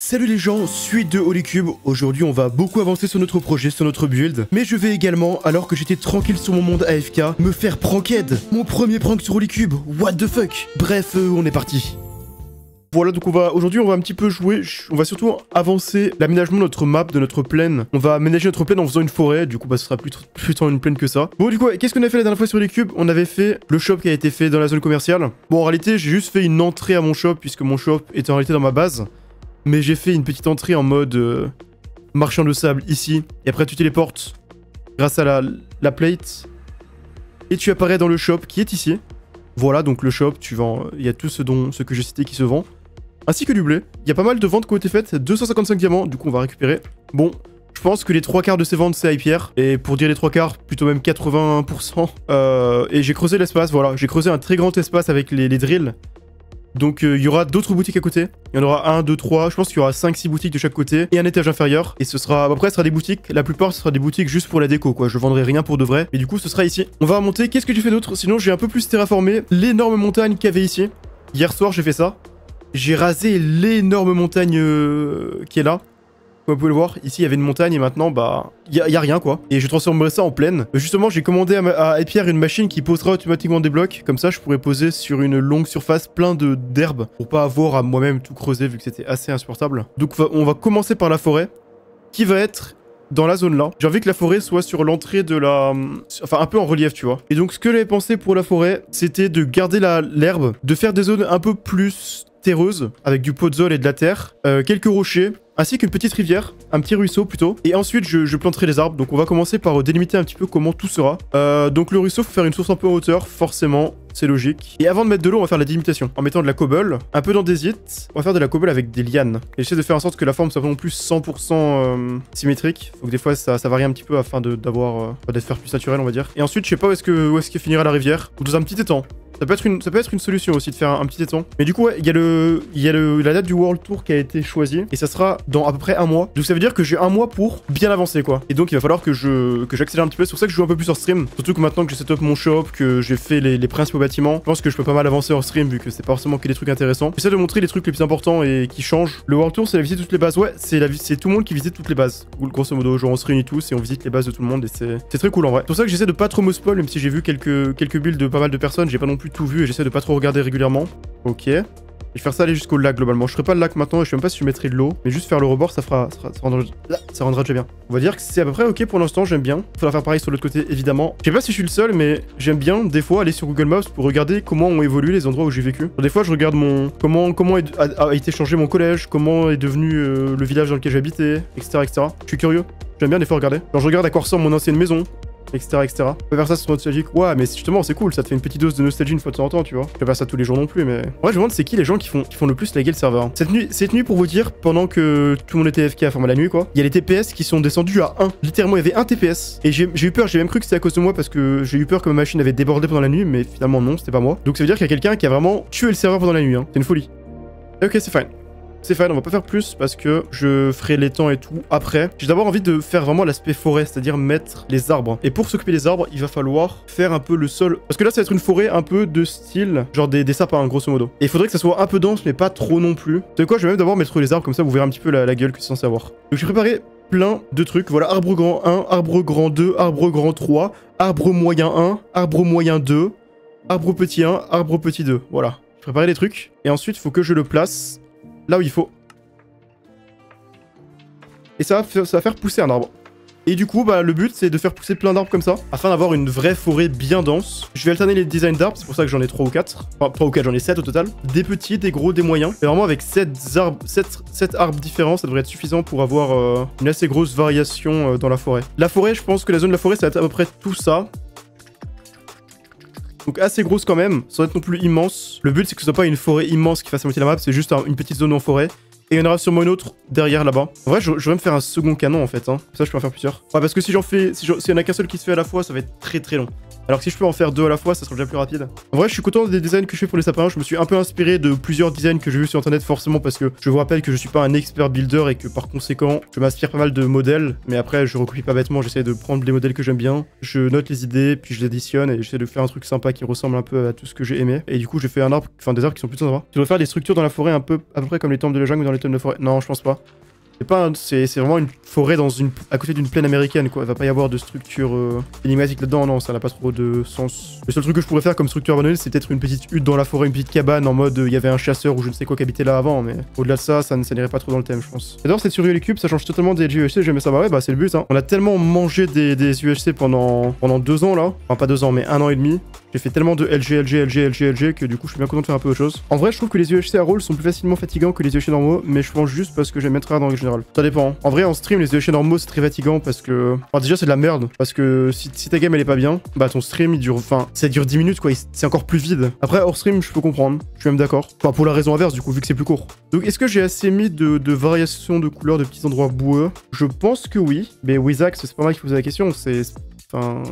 Salut les gens, suite de Holycube. Aujourd'hui on va beaucoup avancer sur notre projet, sur notre build. Mais je vais également, alors que j'étais tranquille sur mon monde AFK, me faire pranked. Mon premier prank sur Holycube, what the fuck. Bref, on est parti. Voilà, donc aujourd'hui on va un petit peu jouer, on va surtout avancer l'aménagement de notre map, de notre plaine. On va aménager notre plaine en faisant une forêt, du coup bah ce sera plus tant une plaine que ça. Bon du coup, qu'est-ce qu'on a fait la dernière fois sur Holycube? On avait fait le shop qui a été fait dans la zone commerciale. Bon en réalité j'ai juste fait une entrée à mon shop, puisque mon shop était en réalité dans ma base. Mais j'ai fait une petite entrée en mode marchand de sable ici. Et après tu téléportes grâce à la plate. Et tu apparais dans le shop qui est ici. Voilà, donc le shop, tu vends, il y a tout ce que j'ai cité qui se vend. Ainsi que du blé. Il y a pas mal de ventes qui ont été faites. 255 diamants, du coup on va récupérer. Bon, je pense que les 3/4 de ces ventes c'est Hypierre. Et pour dire les 3/4, plutôt même 80%. Et j'ai creusé l'espace, voilà. J'ai creusé un très grand espace avec les drills. Donc il y aura d'autres boutiques à côté. Il y en aura 1, 2, 3. Je pense qu'il y aura 5-6 boutiques de chaque côté. Et un étage inférieur. Et ce sera... Après ce sera des boutiques. La plupart ce sera des boutiques juste pour la déco quoi. Je vendrai rien pour de vrai. Et du coup ce sera ici. On va remonter. Qu'est-ce que j'ai fait d'autre? Sinon j'ai un peu plus terraformé l'énorme montagne qu'il y avait ici. Hier soir j'ai fait ça. J'ai rasé l'énorme montagne qui est là. Comme vous pouvez le voir, ici il y avait une montagne et maintenant bah y a rien quoi. Et je transformerai ça en plaine. Justement j'ai commandé à Hypierre une machine qui posera automatiquement des blocs. Comme ça je pourrais poser sur une longue surface plein d'herbes. Pour pas avoir à moi-même tout creuser vu que c'était assez insupportable. Donc on va commencer par la forêt. Qui va être dans la zone là. J'ai envie que la forêt soit sur l'entrée de la... Enfin un peu en relief tu vois. Et donc ce que j'avais pensé pour la forêt, c'était de garder l'herbe. De faire des zones un peu plus terreuses. Avec du podzol et de la terre. Quelques rochers. Ainsi qu'une petite rivière, un petit ruisseau plutôt. Et ensuite, je planterai les arbres. Donc on va commencer par délimiter un petit peu comment tout sera. Donc le ruisseau, faut faire une source un peu en hauteur, forcément, c'est logique. Et avant de mettre de l'eau, on va faire la délimitation. En mettant de la cobble, un peu d'andésite. On va faire de la cobble avec des lianes. Et j'essaie de faire en sorte que la forme soit pas non plus 100% symétrique. Faut que des fois, ça varie un petit peu afin d'être plus naturel, on va dire. Et ensuite, je sais pas où est-ce que finira la rivière. Ou dans un petit étang. Ça peut être une solution aussi de faire un petit étang. Mais du coup, ouais, il y a la date du World Tour qui a été choisie. Et ça sera dans à peu près un mois. Donc ça veut dire que j'ai un mois pour bien avancer, quoi. Et donc il va falloir que j'accélère un petit peu. C'est pour ça que je joue un peu plus hors stream. Surtout que maintenant que j'ai setup mon shop, que j'ai fait les principaux bâtiments, je pense que je peux pas mal avancer hors stream vu que c'est pas forcément que des trucs intéressants. J'essaie de montrer les trucs les plus importants et qui changent. Le World Tour, c'est la visite de toutes les bases. Ouais, c'est tout le monde qui visite toutes les bases. Grosso modo, genre on se réunit tous et on visite les bases de tout le monde. Et c'est très cool en vrai. C'est pour ça que j'essaie de pas trop me spoil, même si j'ai vu quelques builds de pas mal de personnes. J'ai pas non plus tout vu et j'essaie de pas trop regarder régulièrement. Ok. Je vais faire ça aller jusqu'au lac globalement. Je ferai pas le lac maintenant et je sais même pas si je mettrai de l'eau. Mais juste faire le rebord, ça rendra déjà bien. On va dire que c'est à peu près ok pour l'instant, j'aime bien. Faudra faire pareil sur l'autre côté évidemment. Je sais pas si je suis le seul, mais j'aime bien des fois aller sur Google Maps pour regarder comment ont évolué les endroits où j'ai vécu. Des fois je regarde comment a été changé mon collège, comment est devenu le village dans lequel j'habitais, etc., etc. Je suis curieux. J'aime bien des fois regarder. Genre je regarde à quoi ressemble mon ancienne maison. Etc, etc. On peut faire ça sur nostalgique. Ouais, mais justement, c'est cool, ça te fait une petite dose de nostalgie une fois de temps en temps, tu vois. Je fais pas ça tous les jours non plus, mais. Ouais, je me demande c'est qui les gens qui font le plus laguer le serveur. Cette nuit, pour vous dire, pendant que tout le monde était AFK à former la nuit, quoi, il y a les TPS qui sont descendus à 1. Littéralement, il y avait 1 TPS. Et j'ai eu peur, j'ai même cru que c'était à cause de moi parce que j'ai eu peur que ma machine avait débordé pendant la nuit, mais finalement, non, c'était pas moi. Donc ça veut dire qu'il y a quelqu'un qui a vraiment tué le serveur pendant la nuit, hein. C'est une folie. Ok, c'est fine. C'est fine, on va pas faire plus parce que je ferai l'étang et tout après. J'ai d'abord envie de faire vraiment l'aspect forêt, c'est-à-dire mettre les arbres. Et pour s'occuper des arbres, il va falloir faire un peu le sol. Parce que là, ça va être une forêt un peu de style, genre des sapins, hein, grosso modo. Et il faudrait que ça soit un peu dense, mais pas trop non plus. Vous savez quoi, je vais même d'abord mettre les arbres, comme ça vous verrez un petit peu la gueule que c'est censé avoir. Donc j'ai préparé plein de trucs. Voilà, arbre grand 1, arbre grand 2, arbre grand 3, arbre moyen 1, arbre moyen 2, arbre petit 1, arbre petit 2. Voilà, j'ai préparé les trucs. Et ensuite, il faut que je le place là où il faut. Et ça va faire pousser un arbre. Et du coup, bah, le but, c'est de faire pousser plein d'arbres comme ça, afin d'avoir une vraie forêt bien dense. Je vais alterner les designs d'arbres, c'est pour ça que j'en ai 3 ou 4. Enfin, 3 ou 4, j'en ai 7 au total. Des petits, des gros, des moyens. Et vraiment, avec 7 arbres différents, ça devrait être suffisant pour avoir une assez grosse variation dans la forêt. La forêt, je pense que la zone de la forêt, ça va être à peu près tout ça. Donc assez grosse quand même, sans être non plus immense. Le but c'est que ce soit pas une forêt immense qui fasse la moitié de la map, c'est juste une petite zone en forêt. Et il y en aura sûrement une autre derrière là-bas. En vrai, je vais me faire un second canon en fait. Hein. Ça, je peux en faire plusieurs. Ouais, parce que si y en a qu'un seul qui se fait à la fois, ça va être très très long. Alors que si je peux en faire 2 à la fois, ça sera déjà plus rapide. En vrai, je suis content des designs que je fais pour les sapins. Je me suis un peu inspiré de plusieurs designs que j'ai vus sur internet, forcément, parce que je vous rappelle que je suis pas un expert builder et que par conséquent, je m'inspire pas mal de modèles. Mais après, je recopie pas bêtement, j'essaie de prendre les modèles que j'aime bien. Je note les idées, puis je les additionne et j'essaie de faire un truc sympa qui ressemble un peu à tout ce que j'ai aimé. Et du coup, j'ai fait un arbre, enfin des arbres qui sont plutôt sympas. Je dois faire des structures dans la forêt un peu, à peu près comme les temples de la jungle ou dans les temples de forêt. Non, je pense pas. C'est vraiment une forêt à côté d'une plaine américaine, quoi. Il va pas y avoir de structure énigmatique là-dedans, non, ça n'a pas trop de sens. Le seul truc que je pourrais faire comme structure abandonnée, c'est peut-être une petite hutte dans la forêt, une petite cabane en mode il y avait un chasseur ou je ne sais quoi qui habitait là avant, mais au-delà de ça, ça n'irait pas trop dans le thème, je pense. J'adore cette survie les cubes, ça change totalement des UHC, j'aimais ça, bah ouais, bah c'est le but, hein. On a tellement mangé des UHC pendant 2 ans là, enfin pas 2 ans, mais 1 an et demi. J'ai fait tellement de LG que du coup je suis bien content de faire un peu autre chose. En vrai, je trouve que les UHC à rôle sont plus facilement fatigants que les UHC normaux, mais je pense juste parce que j'aime bien travailler dans le général. Ça dépend. En vrai, en stream, les UHC normaux c'est très fatigant parce que. Alors déjà, c'est de la merde. Parce que si ta game elle est pas bien, bah ton stream il dure. Enfin, ça dure 10 minutes quoi, c'est encore plus vide. Après, hors stream, je peux comprendre. Je suis même d'accord. Enfin, pour la raison inverse, du coup, vu que c'est plus court. Donc, est-ce que j'ai assez mis de variations de couleurs, de petits endroits boueux? Je pense que oui. Mais Wizak, c'est pas moi qui pose la question, Enfin,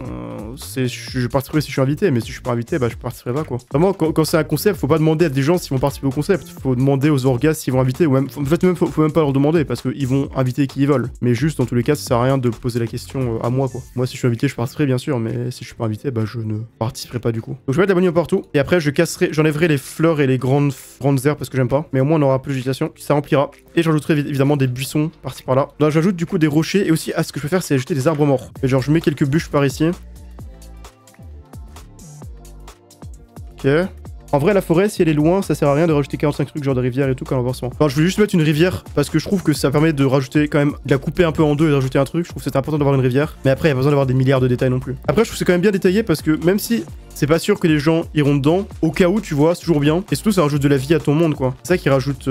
je participerai si je suis invité, mais si je suis pas invité, bah je participerai pas quoi. Vraiment, quand c'est un concept, faut pas demander à des gens s'ils vont participer au concept. Faut demander aux orgas s'ils vont inviter, ou même, en fait, même, faut même pas leur demander parce qu'ils vont inviter qui ils veulent. Mais juste, dans tous les cas, ça sert à rien de poser la question à moi quoi. Moi, si je suis invité, je participerai bien sûr, mais si je suis pas invité, bah je ne participerai pas du coup. Donc je vais mettre la bonne partout, et après j'enlèverai les fleurs et les grandes herbes parce que j'aime pas. Mais au moins, on aura plus de végétation, ça remplira. Et j'ajouterai évidemment des buissons par-ci par-là. Là, j'ajoute du coup des rochers, et aussi, ce que je peux faire, c'est ajouter des arbres morts. Et genre, je mets quelques bûches par ici. Ok. En vrai, la forêt, si elle est loin, ça sert à rien de rajouter 45 trucs, genre de rivière et tout, comme avancement. Enfin, je voulais juste mettre une rivière, parce que je trouve que ça permet de rajouter quand même, de la couper un peu en deux et de rajouter un truc. Je trouve que c'est important d'avoir une rivière. Mais après, il y a pas besoin d'avoir des milliards de détails non plus. Après, je trouve que c'est quand même bien détaillé, parce que même si c'est pas sûr que les gens iront dedans, au cas où, tu vois, c'est toujours bien. Et surtout, ça rajoute de la vie à ton monde, quoi. C'est ça qui rajoute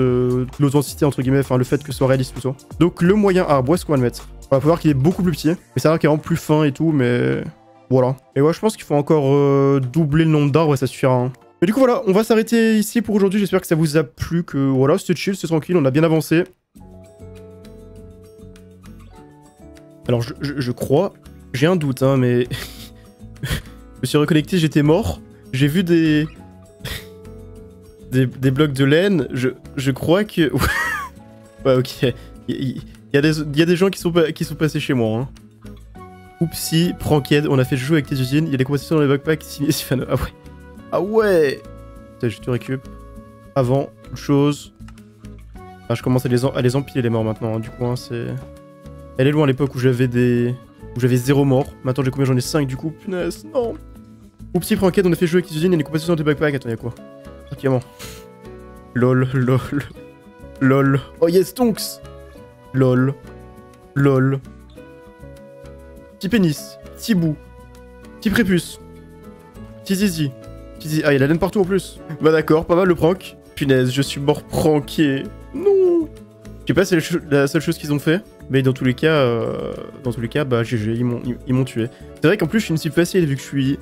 l'authenticité, entre guillemets, enfin, le fait que ce soit réaliste plutôt. Donc, le moyen arbre, où est-ce qu'on va le mettre? On va pouvoir qu'il est beaucoup plus petit. Mais ça a l'air qu'il est vraiment plus fin et tout, mais voilà. Et ouais, je pense qu'il faut encore doubler le nombre d'arbres et ça suffira, hein. Mais du coup voilà, on va s'arrêter ici pour aujourd'hui, j'espère que ça vous a plu, que voilà, c'était chill, c'était tranquille, on a bien avancé. Alors je crois, j'ai un doute hein, mais... je me suis reconnecté, j'étais mort, j'ai vu des blocs de laine, je crois que... ouais ok, il y a des gens qui sont passés chez moi, hein. Oupsie, Pranked, on a fait jouer avec tes usines, il y a des conversations dans les backpacks signées Sifano, ah ouais. Ah ouais! Je te récup. Avant toute chose. Ah, je commence à les empiler les morts maintenant, hein, du coup, hein, c'est... Elle est loin à l'époque où j'avais 0 morts. Maintenant, j'ai combien? J'en ai 5 du coup. Punaise, non! Oupsie, Pranked, on a fait jouer avec les usines, il y a des compétitions dans tes backpacks. Attends, y'a quoi? Tranquillement. Lol. Oh yes, Stonks! Lol. Petit pénis. Petit bout. Petit prépuce. Petit zizi. Ah, il y a la laine partout en plus. Bah d'accord, pas mal le prank. Punaise, je suis mort pranké. Non. Je sais pas si c'est la seule chose qu'ils ont fait, mais dans tous les cas, bah GG, ils m'ont tué. C'est vrai qu'en plus je suis une cible facile vu que je suis...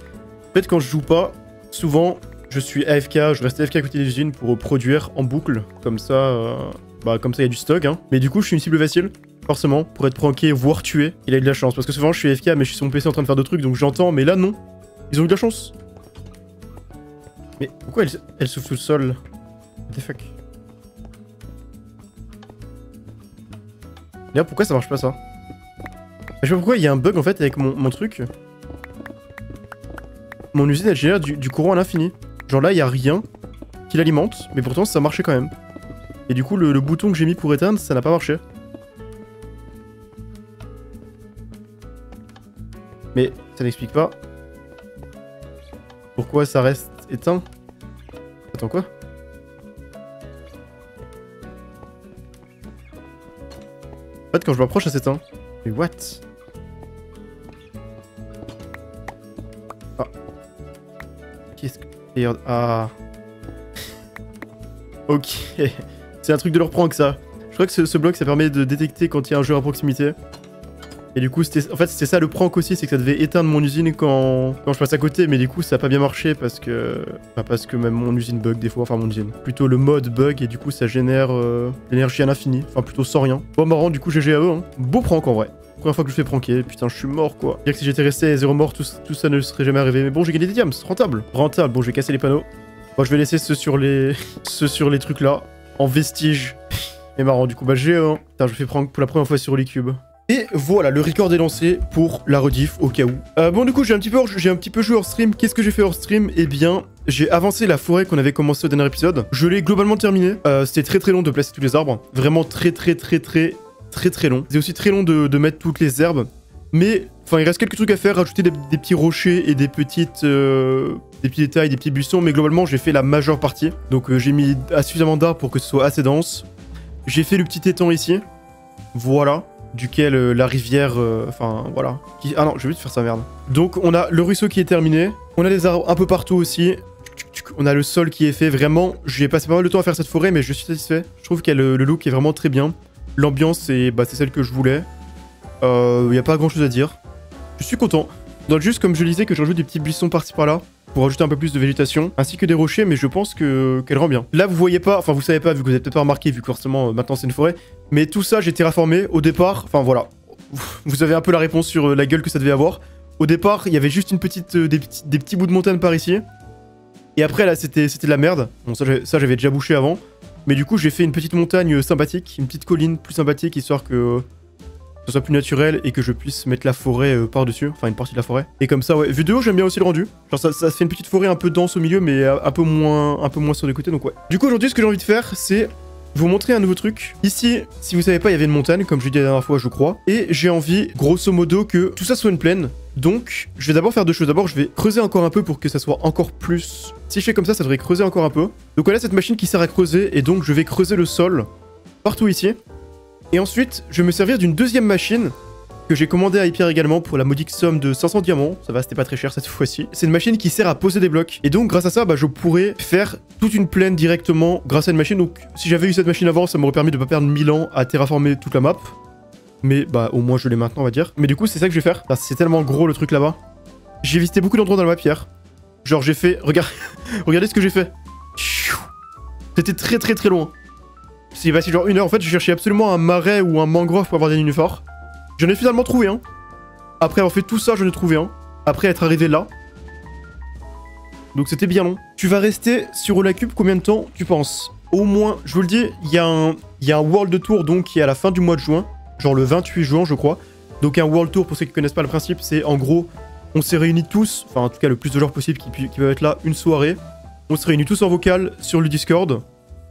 En fait, quand je joue pas, souvent je suis AFK, je reste AFK à côté des usines pour produire en boucle. Comme ça, il y a du stock, hein. Mais du coup, je suis une cible facile. Forcément, pour être pranké, voire tué, il a eu de la chance. Parce que souvent je suis AFK, mais je suis sur mon PC en train de faire d'autres trucs, donc j'entends, mais là non. Ils ont eu de la chance. Mais pourquoi elle souffle tout le sol? What the fuck? D'ailleurs, pourquoi ça marche pas ça? Je sais pas pourquoi il y a un bug en fait avec mon truc. Mon usine elle génère du courant à l'infini. Genre là, il y a rien qui l'alimente, mais pourtant ça marchait quand même. Et du coup, le bouton que j'ai mis pour éteindre, ça n'a pas marché. Mais ça n'explique pas pourquoi ça reste éteint. Attends, quoi? En fait, quand je m'approche, ça s'éteint. Mais what? Ah. Qu'est-ce que... Ah. Ok. C'est un truc de leur prank, ça. Je crois que ce bloc, ça permet de détecter quand il y a un jeu à proximité. Et du coup, c'était ça le prank aussi, c'est que ça devait éteindre mon usine quand je passe à côté, mais du coup, ça a pas bien marché parce que... parce que même mon usine bug des fois, enfin mon usine. Plutôt le mode bug et du coup, ça génère l'énergie à l'infini, enfin plutôt sans rien. Bon, marrant, du coup, GG à eux, hein. Beau prank en vrai. Première fois que je fais pranker, putain, je suis mort, quoi. Dire que si j'étais resté à 0 mort, tout ça ne serait jamais arrivé. Mais bon, j'ai gagné des diams, rentable. Rentable, bon, je vais casser les panneaux. Bon, je vais laisser ceux sur les... ceux sur les trucs là, en vestige. C'est marrant, du coup, bah j'ai putain, je fais prank pour la première fois sur Holycube. Et voilà, le record est lancé pour la rediff au cas où. Bon, du coup, j'ai un petit peu joué hors stream. Qu'est-ce que j'ai fait hors stream? Eh bien, j'ai avancé la forêt qu'on avait commencé au dernier épisode. Je l'ai globalement terminé. C'était très très long de placer tous les arbres. Vraiment très long. C'est aussi très long de mettre toutes les herbes. Mais, enfin, il reste quelques trucs à faire. Rajouter des petits rochers et des petits détails, des petits buissons. Mais globalement, j'ai fait la majeure partie. Donc, j'ai mis suffisamment d'arbres pour que ce soit assez dense. J'ai fait le petit étang ici. Voilà. Duquel la rivière, enfin voilà. Ah non, je vais vite faire ça, merde. Donc on a le ruisseau qui est terminé, on a des arbres un peu partout aussi, on a le sol qui est fait, vraiment, j'ai passé pas mal de temps à faire cette forêt, mais je suis satisfait. Je trouve qu'il y a le look qui est vraiment très bien. L'ambiance, c'est celle que je voulais. Y a pas grand chose à dire. Je suis content. Donc juste comme je disais que je rajoute des petits buissons par-ci par-là, pour ajouter un peu plus de végétation, ainsi que des rochers, mais je pense qu'elle rend bien. Là, vous voyez pas, enfin vous savez pas, vu que vous avez peut-être pas remarqué, vu que forcément maintenant c'est une forêt, mais tout ça, j'ai terraformé au départ, enfin voilà. Vous avez un peu la réponse sur la gueule que ça devait avoir. Au départ, il y avait juste une petite, des petits bouts de montagne par ici. Et après, là, c'était de la merde. Bon, ça j'avais déjà bouché avant. Mais du coup, j'ai fait une petite montagne sympathique, une petite colline plus sympathique, histoire que ce soit plus naturel et que je puisse mettre la forêt par-dessus, enfin une partie de la forêt. Et comme ça, ouais, vu de haut, j'aime bien aussi le rendu. Genre ça fait une petite forêt un peu dense au milieu, mais un peu moins sur les côtés, donc ouais. Du coup, aujourd'hui, ce que j'ai envie de faire, c'est vous montrer un nouveau truc. Ici, si vous savez pas, il y avait une montagne, comme je l'ai dit la dernière fois, je crois. Et j'ai envie, grosso modo, que tout ça soit une plaine. Donc, je vais d'abord faire deux choses. D'abord, je vais creuser encore un peu pour que ça soit encore plus... Si je fais comme ça devrait creuser encore un peu. Donc voilà cette machine qui sert à creuser, et donc je vais creuser le sol partout ici. Et ensuite, je vais me servir d'une deuxième machine que j'ai commandée à Hyper également pour la modique somme de 500 diamants. Ça va, c'était pas très cher cette fois-ci. C'est une machine qui sert à poser des blocs. Et donc, grâce à ça, je pourrais faire toute une plaine directement grâce à une machine. Donc, si j'avais eu cette machine avant, ça m'aurait permis de pas perdre 1000 ans à terraformer toute la map. Mais, au moins, je l'ai maintenant, on va dire. Mais du coup, c'est ça que je vais faire. C'est tellement gros, le truc là-bas. J'ai visité beaucoup d'endroits dans la map hier. Genre, j'ai fait... Regardez ce que j'ai fait. C'était très loin. C'est passé genre 1 heure, en fait je cherchais absolument un marais ou un mangrove pour avoir des nénuphars. J'en ai finalement trouvé un. Après avoir fait tout ça, j'en ai trouvé un. Après être arrivé là. Donc c'était bien long. Tu vas rester sur Holycube combien de temps tu penses? Au moins, je vous le dis, il y a un World Tour donc qui est à la fin du mois de juin. Genre le 28 juin je crois. Donc un World Tour, pour ceux qui connaissent pas le principe, c'est en gros, on s'est réunis tous, enfin en tout cas le plus de joueurs possible qui peuvent être là une soirée. On se réunit tous en vocal sur le Discord.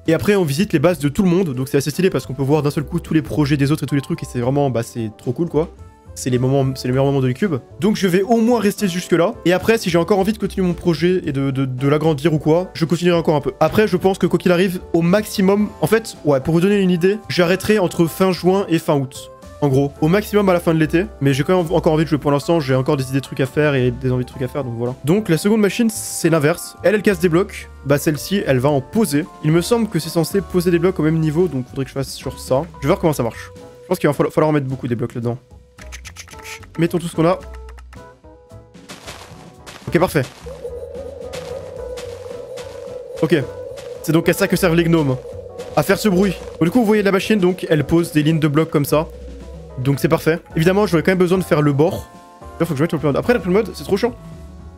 Et après, on visite les bases de tout le monde, donc c'est assez stylé parce qu'on peut voir d'un seul coup tous les projets des autres et tous les trucs, et c'est vraiment, c'est trop cool quoi. C'est les meilleurs moments de Holycube. Donc je vais au moins rester jusque là, et après, si j'ai encore envie de continuer mon projet et de l'agrandir ou quoi, je continuerai encore un peu. Après, je pense que quoi qu'il arrive, au maximum, en fait, ouais, pour vous donner une idée, j'arrêterai entre fin juin et fin août. En gros, au maximum à la fin de l'été, mais j'ai quand même encore envie de jouer pour l'instant, j'ai encore des idées de trucs à faire et des envies de trucs à faire, donc voilà. Donc la seconde machine, c'est l'inverse. Elle casse des blocs, celle-ci, elle va en poser. Il me semble que c'est censé poser des blocs au même niveau, donc faudrait que je fasse sur ça. Je vais voir comment ça marche. Je pense qu'il va falloir en mettre beaucoup des blocs là-dedans. Mettons tout ce qu'on a. Ok, parfait. Ok. C'est donc à ça que servent les gnomes. À faire ce bruit. Bon, du coup, vous voyez la machine, donc elle pose des lignes de blocs comme ça. Donc c'est parfait. Évidemment, j'aurais quand même besoin de faire le bord. Là, faut que je mette le play mode. Après, le play mode, c'est trop chiant.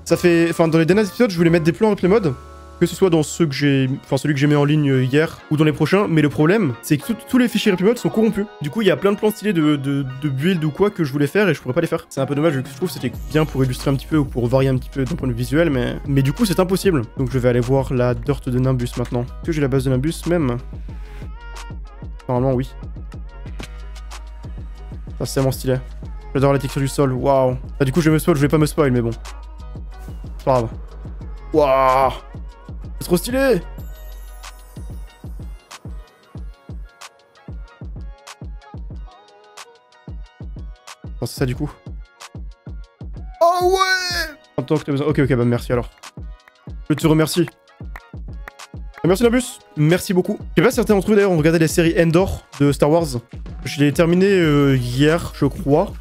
Ça fait... Enfin, dans les derniers épisodes, je voulais mettre des plans en play mode. Que ce soit dans ceux que j'ai... Enfin, celui que j'ai mis en ligne hier ou dans les prochains. Mais le problème, c'est que tous les fichiers replay mode sont corrompus. Du coup, il y a plein de plans stylés de build ou quoi que je voulais faire et je pourrais pas les faire. C'est un peu dommage, vu que je trouve que c'était bien pour illustrer un petit peu ou pour varier un petit peu d'un point de vue visuel. Mais du coup, c'est impossible. Donc je vais aller voir la dirt de Nimbus maintenant. Est-ce que j'ai la base de Nimbus même? Normalement, oui. Ça, c'est tellement stylé. J'adore la texture du sol, waouh. Ah, du coup, je vais pas me spoil, mais bon. C'est pas grave. Waouh. C'est trop stylé. Non, c'est ça, du coup. Oh, ouais. En tant que t'as besoin... Ok, merci, alors. Je te remercie. Merci Nimbus, merci beaucoup. Je sais pas si certains d'entre vous d'ailleurs ont regardé la série Endor de Star Wars. Je l'ai terminé hier, je crois.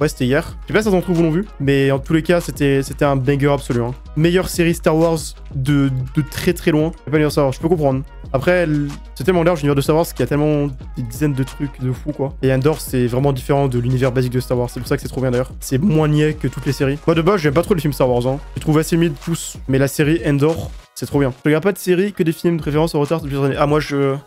Ouais, c'était hier. Je sais pas si d'entre vous l'ont vu, mais en tous les cas, c'était un banger absolu. Hein. Meilleure série Star Wars de très très loin. Je peux pas dire Star Wars, je peux comprendre. Après, c'est tellement large l'univers de Star Wars qu'il y a tellement des dizaines de trucs de fou quoi. Et Andor, c'est vraiment différent de l'univers basique de Star Wars. C'est pour ça que c'est trop bien d'ailleurs. C'est moins niais que toutes les séries. Moi de base, j'aime pas trop les films Star Wars. Hein. Je trouve assez mid tous, mais la série Andor, c'est trop bien. Je regarde pas de série que des films de référence en retard depuis plusieurs années. Ah, moi,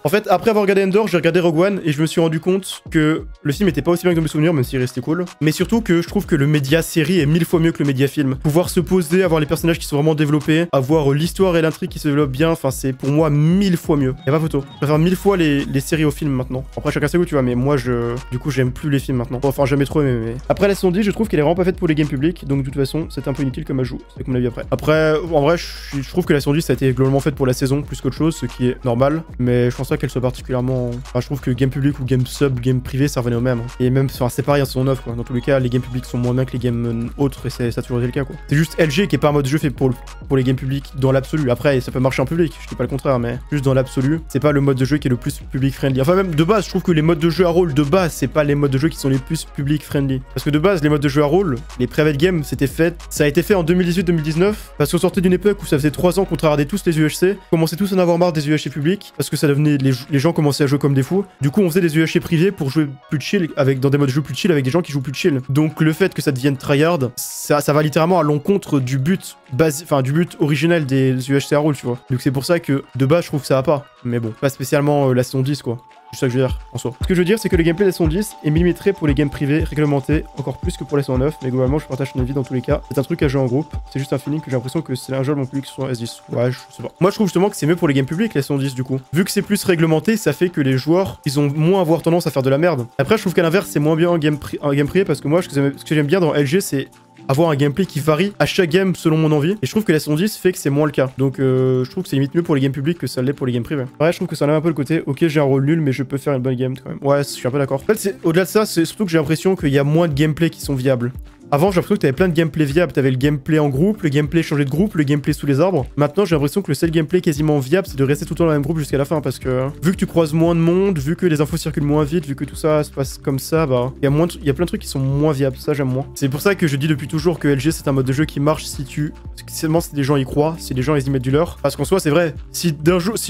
En fait, après avoir regardé Endor, j'ai regardé Rogue One et je me suis rendu compte que le film était pas aussi bien que dans mes souvenirs, même s'il restait cool. Mais surtout que je trouve que le média série est 1000 fois mieux que le média film. Pouvoir se poser, avoir les personnages qui sont vraiment développés, avoir l'histoire et l'intrigue qui se développent bien, enfin, c'est pour moi 1000 fois mieux. Y'a pas photo. Je préfère 1000 fois les séries aux films maintenant. Après, chacun ses goûts, tu vois, mais moi, du coup, j'aime plus les films maintenant. Enfin, jamais trop aimé, mais. Après, la saison 10, je trouve qu'elle est vraiment pas faite pour les games publics, donc de toute façon, c'est un peu inutile comme ajout. C'est comme on l'a vu après. Après, en vrai, je trouve que la saison 10, ça a été globalement faite pour la saison plus qu'autre chose, ce qui est normal, mais je pense pas qu'elle soit particulièrement. Enfin, je trouve que game public ou game sub, game privé, ça revenait au même. Hein. Et même, enfin, c'est pareil en saison 9, quoi. Dans tous les cas, les games publics sont moins bien que les games autres, et ça a toujours été le cas, quoi. C'est juste LG qui est pas un mode de jeu fait pour les games publics dans l'absolu. Après, ça peut marcher en public, je dis pas le contraire, mais juste dans l'absolu, c'est pas le mode de jeu qui est le plus public friendly. Enfin, même de base, je trouve que les modes de jeu à rôle de base, c'est pas les modes de jeu qui sont les plus public friendly. Parce que de base, les modes de jeu à rôle, les private games, ça a été fait en 2018-2019, parce qu'on sortait d'une époque où ça faisait 3 ans qu'on regardait tous les UHC, commençait tous à en avoir marre des UHC publics, parce que ça devenait, les gens commençaient à jouer comme des fous. Du coup, on faisait des UHC privés pour jouer plus chill, dans des modes de jeu plus chill avec des gens qui jouent plus chill. Donc le fait que ça devienne tryhard, ça va littéralement à l'encontre du but du but originel des UHC à rôle, tu vois. Donc c'est pour ça que de base, je trouve que ça va pas. Mais bon, pas spécialement la saison 10, quoi. C'est ça que je veux dire, en soi. Ce que je veux dire, c'est que le gameplay de la saison 10 est millimétré pour les games privés réglementés, encore plus que pour la saison 9, mais globalement, je partage ton avis dans tous les cas. C'est un truc à jouer en groupe, c'est juste un feeling que j'ai l'impression que c'est un jeu mon public sur S10. Ouais, je sais pas. Moi, je trouve justement que c'est mieux pour les games publics, la saison 10, du coup. Vu que c'est plus réglementé, ça fait que les joueurs, ils ont moins avoir tendance à faire de la merde. Après, je trouve qu'à l'inverse, c'est moins bien en game privé, parce que moi, ce que j'aime bien dans LG, c'est avoir un gameplay qui varie à chaque game selon mon envie. Et je trouve que la saison 10 fait que c'est moins le cas. Donc je trouve que c'est limite mieux pour les games publics que ça l'est pour les games privés. Ouais, je trouve que ça enlève un peu le côté, ok, j'ai un rôle nul, mais je peux faire une bonne game quand même. Ouais, je suis un peu d'accord. En fait, au-delà de ça, c'est surtout que j'ai l'impression qu'il y a moins de gameplay qui sont viables. Avant, j'ai l'impression que t'avais plein de gameplay viables. T'avais le gameplay en groupe, le gameplay changer de groupe, le gameplay sous les arbres. Maintenant, j'ai l'impression que le seul gameplay quasiment viable, c'est de rester tout le temps dans le même groupe jusqu'à la fin. Parce que vu que tu croises moins de monde, vu que les infos circulent moins vite, vu que tout ça se passe comme ça, bah, il y a plein de trucs qui sont moins viables. Ça, j'aime moins. C'est pour ça que je dis depuis toujours que LG, c'est un mode de jeu qui marche seulement si des gens y croient, si les gens ils y mettent du leur. Parce qu'en soi, c'est vrai. Si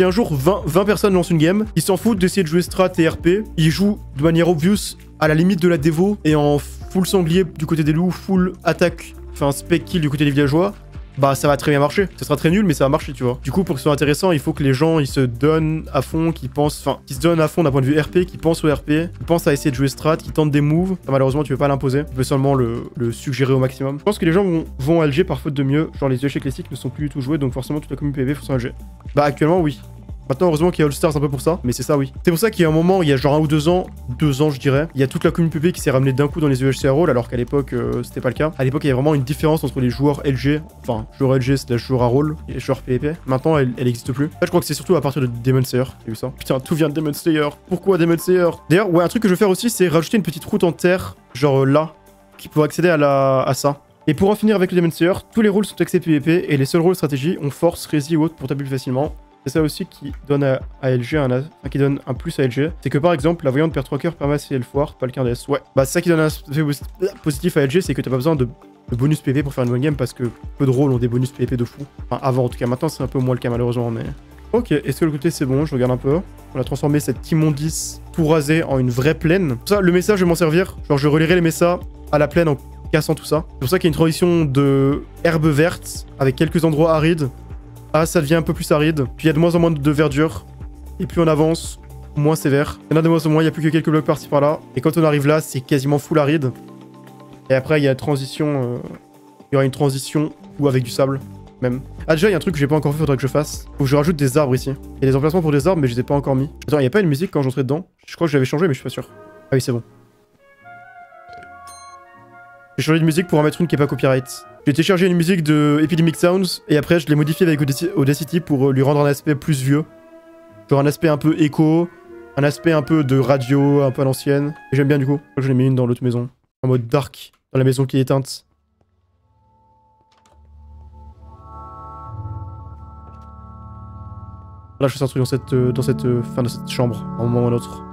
un jour 20 personnes lancent une game, ils s'en foutent d'essayer de jouer strat et RP. Ils jouent de manière obvious à la limite de la dévo et en full sanglier du côté des loups, full attaque, enfin spec kill du côté des villageois, bah ça va très bien marcher. Ce sera très nul, mais ça va marcher, tu vois. Du coup, pour que ce soit intéressant, il faut que les gens, ils se donnent à fond, qu'ils se donnent à fond d'un point de vue RP, qu'ils pensent au RP, qu'ils pensent à essayer de jouer strat, qu'ils tentent des moves. Enfin, malheureusement, tu peux pas l'imposer. Tu peux seulement le suggérer au maximum. Je pense que les gens vont à LG par faute de mieux. Genre, les UHC classiques ne sont plus du tout joués, donc forcément, toute la commune PvP faut LG. Bah, actuellement, oui. Maintenant, heureusement qu'il y a All Stars un peu pour ça, mais c'est ça, oui. C'est pour ça qu'il y a un moment, il y a genre 1 ou 2 ans, je dirais, il y a toute la commune PvP qui s'est ramenée d'un coup dans les UHC à rôle, alors qu'à l'époque, c'était pas le cas. À l'époque, il y avait vraiment une différence entre les joueurs LG, enfin, joueurs LG, c'est les joueurs à rôle, et les joueurs PvP. Maintenant, elle existe plus. Là, je crois que c'est surtout à partir de Demon Slayer, j'ai vu ça. Putain, tout vient de Demon Slayer. Pourquoi Demon Slayer? D'ailleurs, ouais, un truc que je veux faire aussi, c'est rajouter une petite route en terre, genre là, qui pourrait accéder à ça. Et pour en finir avec le Demon Slayer, tous les rôles sont axés PvP, et les seuls rôles stratégie, on force, Rési ou autre pour taper plus facilement. C'est ça aussi qui donne à LG qui donne un plus à LG. C'est que par exemple, la voyante perd 3 cœurs permet si elle foire, pas le quart d'S. Ouais. Bah c'est ça qui donne un effet positif à LG, c'est que t'as pas besoin de bonus PvP pour faire une bonne game parce que peu de rôles ont des bonus PvP de fou. Enfin avant en tout cas, maintenant c'est un peu moins le cas malheureusement mais. Ok, est-ce que le côté c'est bon? Je regarde un peu. On a transformé cette immondice tout rasée en une vraie plaine. Pour ça, le message je vais m'en servir. Genre je relierai les messas à la plaine en cassant tout ça. C'est pour ça qu'il y a une transition de herbe verte avec quelques endroits arides. Ah, ça devient un peu plus aride. Puis il y a de moins en moins de verdure. Et plus on avance, moins c'est vert. Il y en a de moins en moins, il n'y a plus que quelques blocs par-ci par-là. Et quand on arrive là, c'est quasiment full aride. Et après, il y a transition. Il y aura une transition ou avec du sable, même. Ah, déjà, il y a un truc que j'ai pas encore fait, faudrait que je fasse. Faut que je rajoute des arbres ici. Il y a des emplacements pour des arbres, mais je les ai pas encore mis. Attends, il n'y a pas une musique quand j'entrais dedans? Je crois que je l'avais changé, mais je suis pas sûr. Ah oui, c'est bon. J'ai changé de musique pour en mettre une qui est pas copyright. J'ai téléchargé une musique de Epidemic Sounds et après je l'ai modifiée avec Audacity pour lui rendre un aspect plus vieux. Genre un aspect un peu écho, un aspect un peu de radio, un peu à l'ancienne. Et j'aime bien du coup. Je l'ai mis une dans l'autre maison. En mode dark, dans la maison qui est éteinte. Là je fais un truc dans cette chambre, à un moment ou à un autre.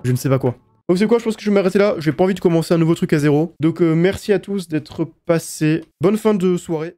Je ne sais pas quoi. Donc c'est quoi, je pense que je vais m'arrêter là. J'ai pas envie de commencer un nouveau truc à zéro. Donc merci à tous d'être passés. Bonne fin de soirée.